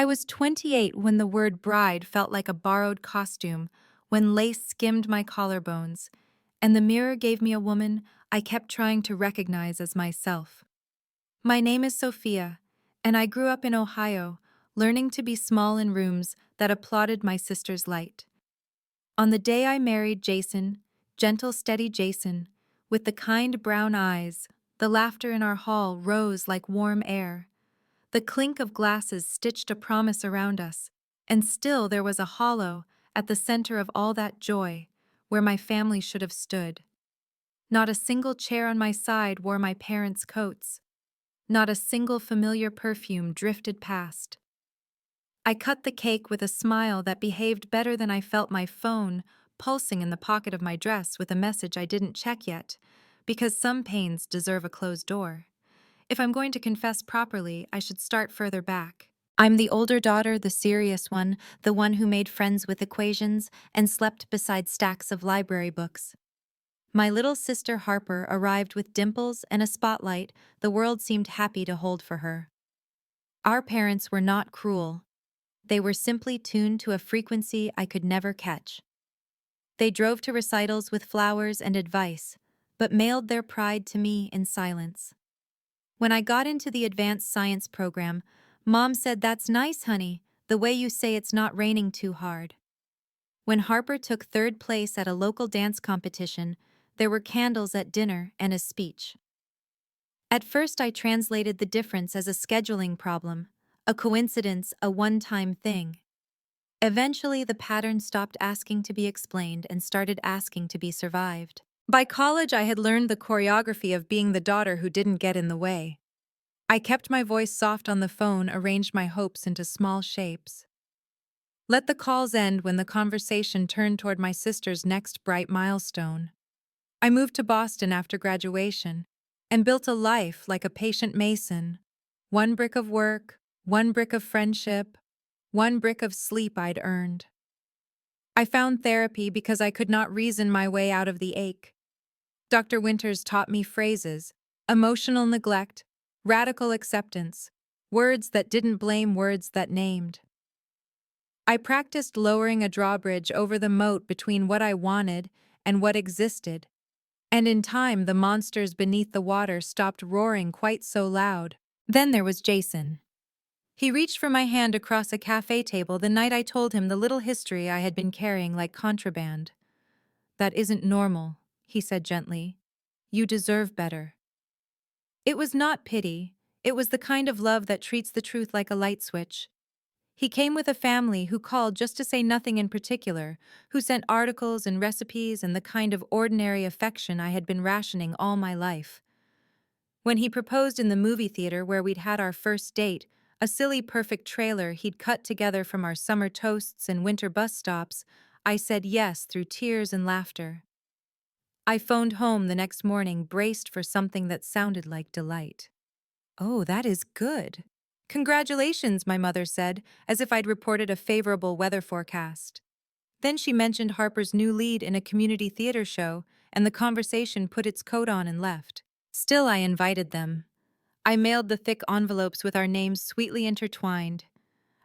I was 28 when the word bride felt like a borrowed costume, when lace skimmed my collarbones, and the mirror gave me a woman I kept trying to recognize as myself. My name is Sophia, and I grew up in Ohio, learning to be small in rooms that applauded my sister's light. On the day I married Jason, gentle, steady Jason, with the kind brown eyes, the laughter in our hall rose like warm air. The clink of glasses stitched a promise around us, and still there was a hollow at the center of all that joy, where my family should have stood. Not a single chair on my side wore my parents' coats. Not a single familiar perfume drifted past. I cut the cake with a smile that behaved better than I felt my phone pulsing in the pocket of my dress with a message I didn't check yet, because some pains deserve a closed door. If I'm going to confess properly, I should start further back. I'm the older daughter, the serious one, the one who made friends with equations and slept beside stacks of library books. My little sister Harper arrived with dimples and a spotlight the world seemed happy to hold for her. Our parents were not cruel. They were simply tuned to a frequency I could never catch. They drove to recitals with flowers and advice, but mailed their pride to me in silence. When I got into the advanced science program, Mom said, "That's nice, honey, the way you say it's not raining too hard." When Harper took third place at a local dance competition, there were candles at dinner and a speech. At first I translated the difference as a scheduling problem, a coincidence, a one-time thing. Eventually the pattern stopped asking to be explained and started asking to be survived. By college I had learned the choreography of being the daughter who didn't get in the way. I kept my voice soft on the phone, arranged my hopes into small shapes. Let the calls end when the conversation turned toward my sister's next bright milestone. I moved to Boston after graduation and built a life like a patient mason. One brick of work, one brick of friendship, one brick of sleep I'd earned. I found therapy because I could not reason my way out of the ache. Dr. Winters taught me phrases, emotional neglect, radical acceptance, words that didn't blame, words that named. I practiced lowering a drawbridge over the moat between what I wanted and what existed, and in time the monsters beneath the water stopped roaring quite so loud. Then there was Jason. He reached for my hand across a cafe table the night I told him the little history I had been carrying like contraband. "That isn't normal," he said gently. "You deserve better." It was not pity, it was the kind of love that treats the truth like a light switch. He came with a family who called just to say nothing in particular, who sent articles and recipes and the kind of ordinary affection I had been rationing all my life. When he proposed in the movie theater where we'd had our first date, a silly perfect trailer he'd cut together from our summer toasts and winter bus stops, I said yes through tears and laughter. I phoned home the next morning braced for something that sounded like delight. "Oh, that is good. Congratulations," my mother said, as if I'd reported a favorable weather forecast. Then she mentioned Harper's new lead in a community theater show, and the conversation put its coat on and left. Still, I invited them. I mailed the thick envelopes with our names sweetly intertwined.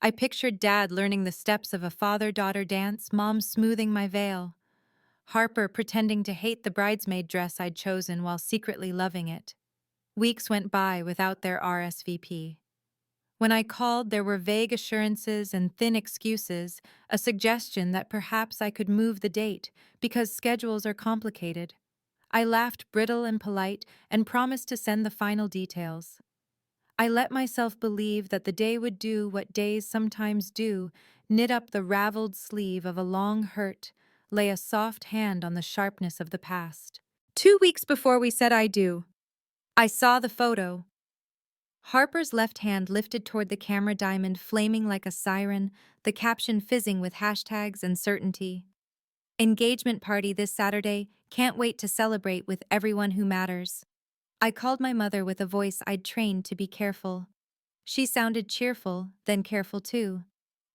I pictured Dad learning the steps of a father-daughter dance, Mom smoothing my veil, Harper pretending to hate the bridesmaid dress I'd chosen while secretly loving it. Weeks went by without their RSVP. When I called, there were vague assurances and thin excuses, a suggestion that perhaps I could move the date because schedules are complicated. I laughed, brittle and polite, and promised to send the final details. I let myself believe that the day would do what days sometimes do, knit up the raveled sleeve of a long hurt, lay a soft hand on the sharpness of the past. 2 weeks before we said I do, I saw the photo. Harper's left hand lifted toward the camera, diamond flaming like a siren, the caption fizzing with hashtags and certainty. "Engagement party this Saturday, can't wait to celebrate with everyone who matters." I called my mother with a voice I'd trained to be careful. She sounded cheerful, then careful too.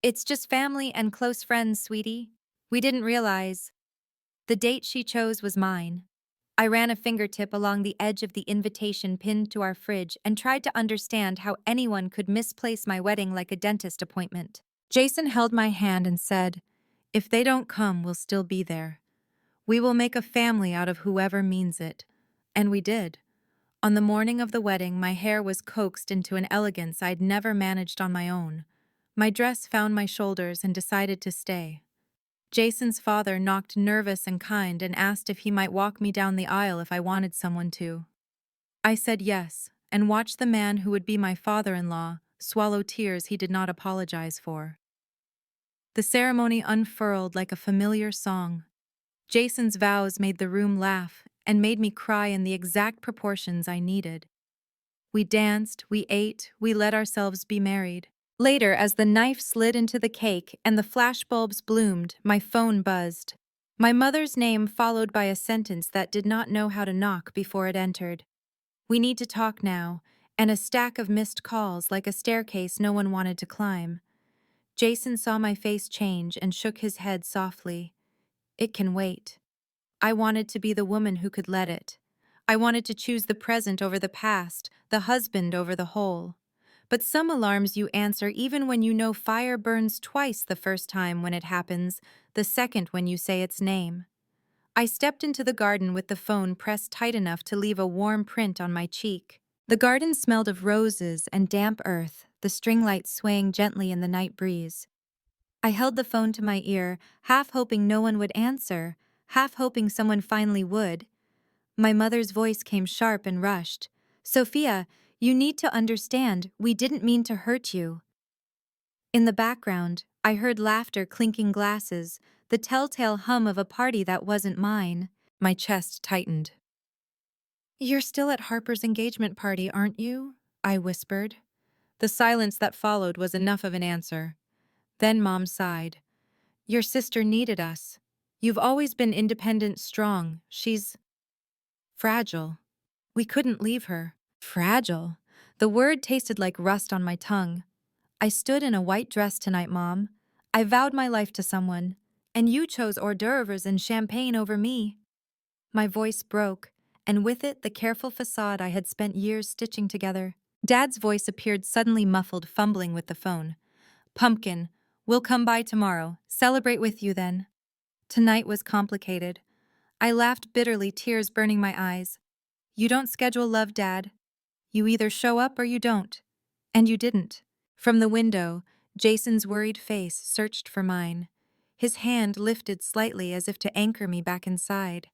"It's just family and close friends, sweetie. We didn't realize." The date she chose was mine. I ran a fingertip along the edge of the invitation pinned to our fridge and tried to understand how anyone could misplace my wedding like a dentist appointment. Jason held my hand and said, "If they don't come, we'll still be there. We will make a family out of whoever means it." And we did. On the morning of the wedding, my hair was coaxed into an elegance I'd never managed on my own. My dress found my shoulders and decided to stay. Jason's father knocked nervous and kind and asked if he might walk me down the aisle if I wanted someone to. I said yes, and watched the man who would be my father-in-law swallow tears he did not apologize for. The ceremony unfurled like a familiar song. Jason's vows made the room laugh and made me cry in the exact proportions I needed. We danced, we ate, we let ourselves be married. Later, as the knife slid into the cake and the flashbulbs bloomed, my phone buzzed. My mother's name followed by a sentence that did not know how to knock before it entered. "We need to talk now," and a stack of missed calls like a staircase no one wanted to climb. Jason saw my face change and shook his head softly. "It can wait." I wanted to be the woman who could let it. I wanted to choose the present over the past, the husband over the whole. But some alarms you answer even when you know fire burns twice the first time when it happens, the second when you say its name. I stepped into the garden with the phone pressed tight enough to leave a warm print on my cheek. The garden smelled of roses and damp earth, the string lights swaying gently in the night breeze. I held the phone to my ear, half hoping no one would answer, half hoping someone finally would. My mother's voice came sharp and rushed. "Sophia, you need to understand, we didn't mean to hurt you." In the background, I heard laughter clinking glasses, the telltale hum of a party that wasn't mine. My chest tightened. "You're still at Harper's engagement party, aren't you?" I whispered. The silence that followed was enough of an answer. Then Mom sighed. "Your sister needed us. You've always been independent, strong. She's fragile. We couldn't leave her." Fragile. The word tasted like rust on my tongue. "I stood in a white dress tonight, Mom. I vowed my life to someone, and you chose hors d'oeuvres and champagne over me." My voice broke, and with it the careful facade I had spent years stitching together. Dad's voice appeared suddenly muffled, fumbling with the phone. "Pumpkin, we'll come by tomorrow. Celebrate with you then." Tonight was complicated. I laughed bitterly, tears burning my eyes. "You don't schedule love, Dad. You either show up or you don't." And you didn't. From the window, Jason's worried face searched for mine. His hand lifted slightly as if to anchor me back inside.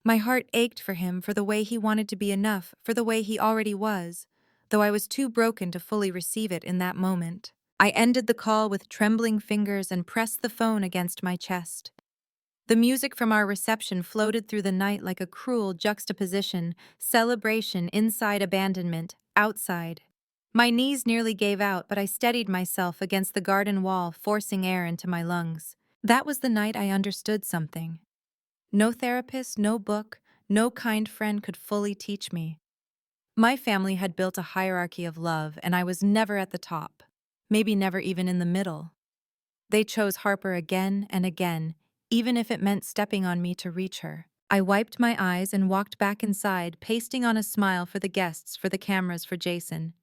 My heart ached for him, for the way he wanted to be enough, for the way he already was, though I was too broken to fully receive it in that moment. I ended the call with trembling fingers and pressed the phone against my chest. The music from our reception floated through the night like a cruel juxtaposition, celebration inside, abandonment outside. My knees nearly gave out, but I steadied myself against the garden wall, forcing air into my lungs. That was the night I understood something. No therapist, no book, no kind friend could fully teach me. My family had built a hierarchy of love, and I was never at the top, maybe never even in the middle. They chose Harper again and again, even if it meant stepping on me to reach her. I wiped my eyes and walked back inside, pasting on a smile for the guests, for the cameras, for Jason.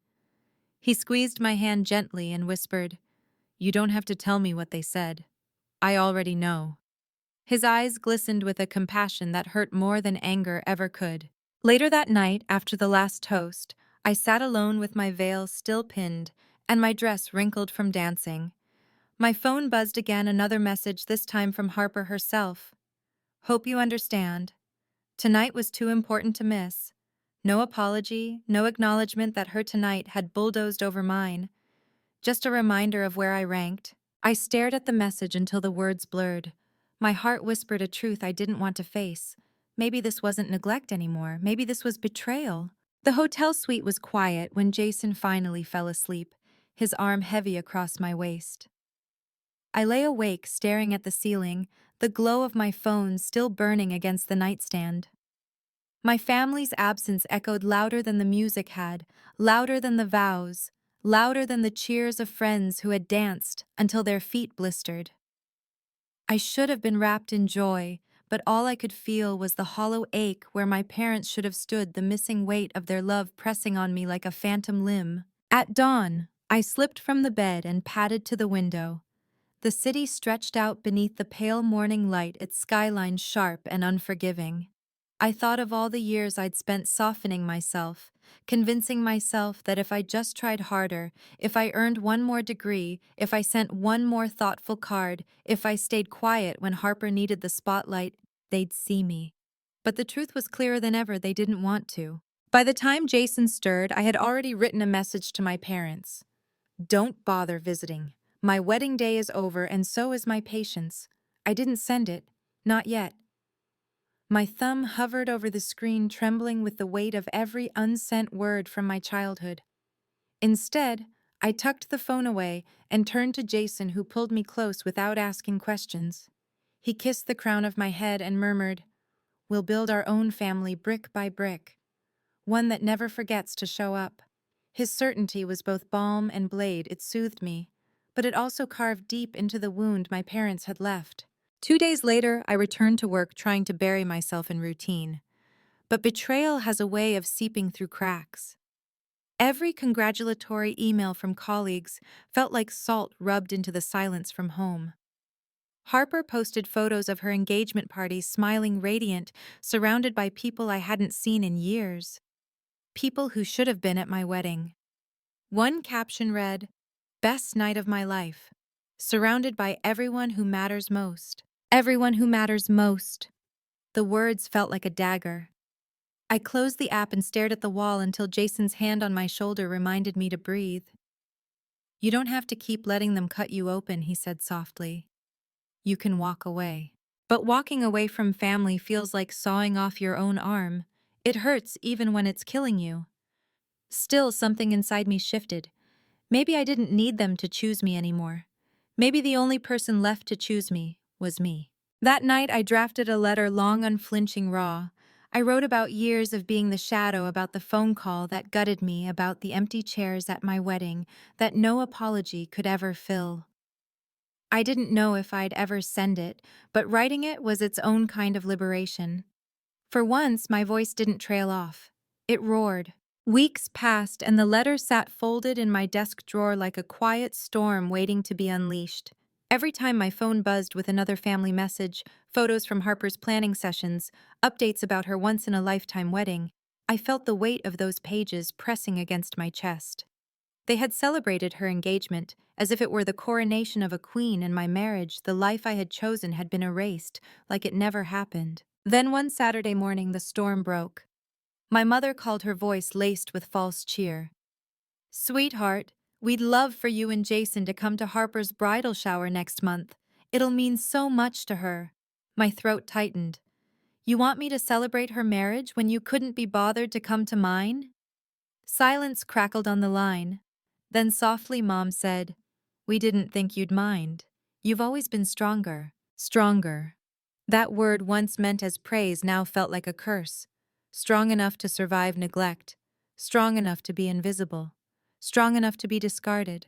He squeezed my hand gently and whispered, "You don't have to tell me what they said. I already know." His eyes glistened with a compassion that hurt more than anger ever could. Later that night, after the last toast, I sat alone with my veil still pinned and my dress wrinkled from dancing. My phone buzzed again, another message, this time from Harper herself. "Hope you understand. Tonight was too important to miss." No apology, no acknowledgement that her tonight had bulldozed over mine. Just a reminder of where I ranked. I stared at the message until the words blurred. My heart whispered a truth I didn't want to face. Maybe this wasn't neglect anymore. Maybe this was betrayal. The hotel suite was quiet when Jason finally fell asleep, his arm heavy across my waist. I lay awake, staring at the ceiling, the glow of my phone still burning against the nightstand. My family's absence echoed louder than the music had, louder than the vows, louder than the cheers of friends who had danced until their feet blistered. I should have been wrapped in joy, but all I could feel was the hollow ache where my parents should have stood, the missing weight of their love pressing on me like a phantom limb. At dawn, I slipped from the bed and padded to the window. The city stretched out beneath the pale morning light, its skyline sharp and unforgiving. I thought of all the years I'd spent softening myself, convincing myself that if I just tried harder, if I earned one more degree, if I sent one more thoughtful card, if I stayed quiet when Harper needed the spotlight, they'd see me. But the truth was clearer than ever: they didn't want to. By the time Jason stirred, I had already written a message to my parents. Don't bother visiting. My wedding day is over, and so is my patience. I didn't send it. Not yet. My thumb hovered over the screen, trembling with the weight of every unsent word from my childhood. Instead, I tucked the phone away and turned to Jason, who pulled me close without asking questions. He kissed the crown of my head and murmured, "We'll build our own family brick by brick, one that never forgets to show up." His certainty was both balm and blade. It soothed me, but it also carved deep into the wound my parents had left. 2 days later, I returned to work, trying to bury myself in routine. But betrayal has a way of seeping through cracks. Every congratulatory email from colleagues felt like salt rubbed into the silence from home. Harper posted photos of her engagement party, smiling radiant, surrounded by people I hadn't seen in years. People who should have been at my wedding. One caption read, "Best night of my life. Surrounded by everyone who matters most." Everyone who matters most. The words felt like a dagger. I closed the app and stared at the wall until Jason's hand on my shoulder reminded me to breathe. "You don't have to keep letting them cut you open," he said softly. "You can walk away." But walking away from family feels like sawing off your own arm. It hurts even when it's killing you. Still, something inside me shifted. Maybe I didn't need them to choose me anymore. Maybe the only person left to choose me was me. That night, I drafted a letter, long, unflinching, raw. I wrote about years of being the shadow, about the phone call that gutted me, about the empty chairs at my wedding that no apology could ever fill. I didn't know if I'd ever send it, but writing it was its own kind of liberation. For once, my voice didn't trail off. It roared. Weeks passed, and the letter sat folded in my desk drawer like a quiet storm waiting to be unleashed. Every time my phone buzzed with another family message, photos from Harper's planning sessions, updates about her once-in-a-lifetime wedding, I felt the weight of those pages pressing against my chest. They had celebrated her engagement, as if it were the coronation of a queen, and my marriage, the life I had chosen, had been erased, like it never happened. Then one Saturday morning, the storm broke. My mother called, her voice laced with false cheer. "Sweetheart, we'd love for you and Jason to come to Harper's bridal shower next month. It'll mean so much to her." My throat tightened. "You want me to celebrate her marriage when you couldn't be bothered to come to mine?" Silence crackled on the line. Then softly, Mom said, "We didn't think you'd mind. You've always been stronger." Stronger. That word, once meant as praise, now felt like a curse. Strong enough to survive neglect. Strong enough to be invisible. Strong enough to be discarded.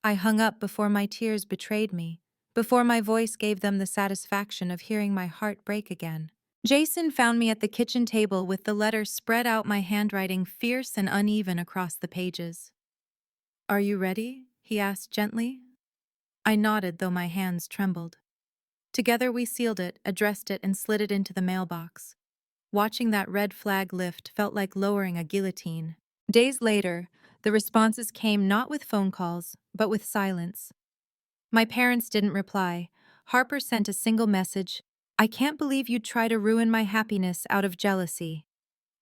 I hung up before my tears betrayed me, before my voice gave them the satisfaction of hearing my heart break again. Jason found me at the kitchen table with the letter spread out, my handwriting fierce and uneven across the pages. "Are you ready?" he asked gently. I nodded, though my hands trembled. Together we sealed it, addressed it, and slid it into the mailbox. Watching that red flag lift felt like lowering a guillotine. Days later, the responses came not with phone calls, but with silence. My parents didn't reply. Harper sent a single message: "I can't believe you'd try to ruin my happiness out of jealousy."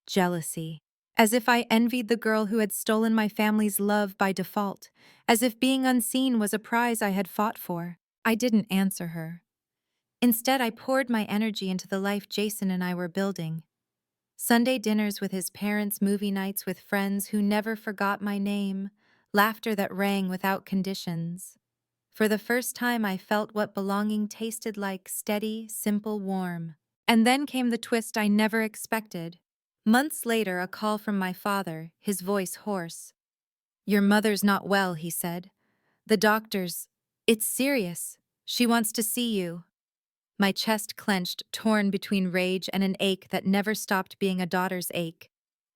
Jealousy. As if I envied the girl who had stolen my family's love by default. As if being unseen was a prize I had fought for. I didn't answer her. Instead, I poured my energy into the life Jason and I were building. Sunday dinners with his parents, movie nights with friends who never forgot my name, laughter that rang without conditions. For the first time, I felt what belonging tasted like: steady, simple, warm. And then came the twist I never expected. Months later, a call from my father, his voice hoarse. "Your mother's not well," he said. "The doctors... It's serious. She wants to see you." My chest clenched, torn between rage and an ache that never stopped being a daughter's ache.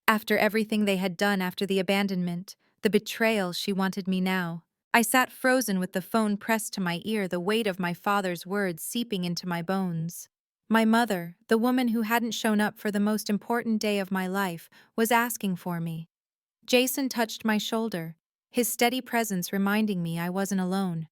After everything they had done after the abandonment, the betrayal, she wanted me now. I sat frozen with the phone pressed to my ear, the weight of my father's words seeping into my bones. My mother, the woman who hadn't shown up for the most important day of my life, was asking for me. Jason touched my shoulder, his steady presence reminding me I wasn't alone.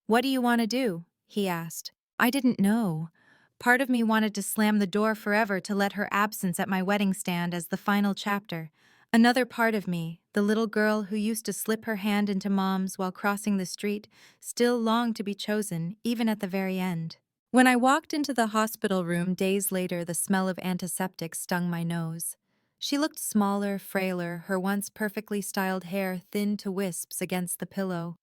"What do you want to do?" he asked. I didn't know. Part of me wanted to slam the door forever to let her absence at my wedding stand as the final chapter. Another part of me, the little girl who used to slip her hand into Mom's while crossing the street, still longed to be chosen, even at the very end. When I walked into the hospital room days later, the smell of antiseptic stung my nose. She looked smaller, frailer, her once perfectly styled hair thinned to wisps against the pillow.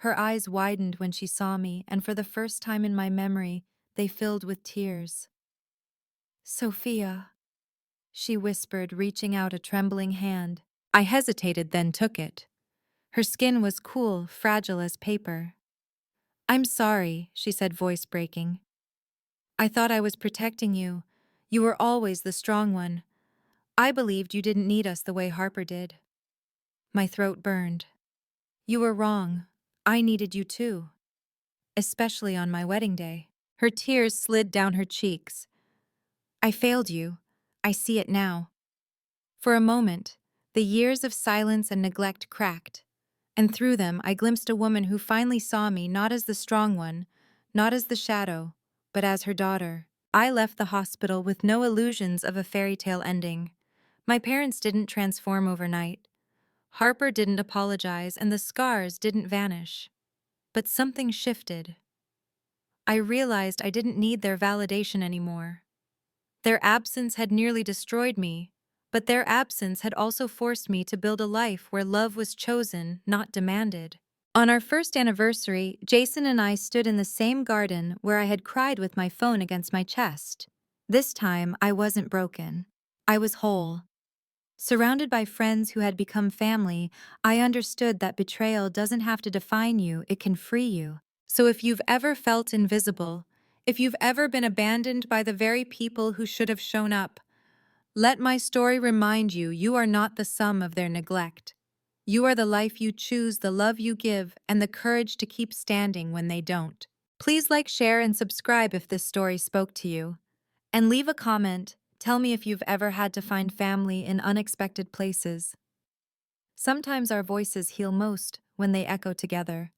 Her eyes widened when she saw me, and for the first time in my memory, they filled with tears. "Sophia," she whispered, reaching out a trembling hand. I hesitated, then took it. Her skin was cool, fragile as paper. "I'm sorry," she said, voice breaking. "I thought I was protecting you. You were always the strong one. I believed you didn't need us the way Harper did." My throat burned. "You were wrong. I needed you too. Especially on my wedding day." Her tears slid down her cheeks. "I failed you. I see it now." For a moment, the years of silence and neglect cracked, and through them I glimpsed a woman who finally saw me not as the strong one, not as the shadow, but as her daughter. I left the hospital with no illusions of a fairy tale ending. My parents didn't transform overnight. Harper didn't apologize, and the scars didn't vanish. But something shifted. I realized I didn't need their validation anymore. Their absence had nearly destroyed me, but their absence had also forced me to build a life where love was chosen, not demanded. On our first anniversary, Jason and I stood in the same garden where I had cried with my phone against my chest. This time, I wasn't broken. I was whole. Surrounded by friends who had become family, I understood that betrayal doesn't have to define you, it can free you. So if you've ever felt invisible, if you've ever been abandoned by the very people who should have shown up, let my story remind you you are not the sum of their neglect. You are the life you choose, the love you give, and the courage to keep standing when they don't. Please like, share, and subscribe if this story spoke to you. And leave a comment. Tell me if you've ever had to find family in unexpected places. Sometimes our voices heal most when they echo together.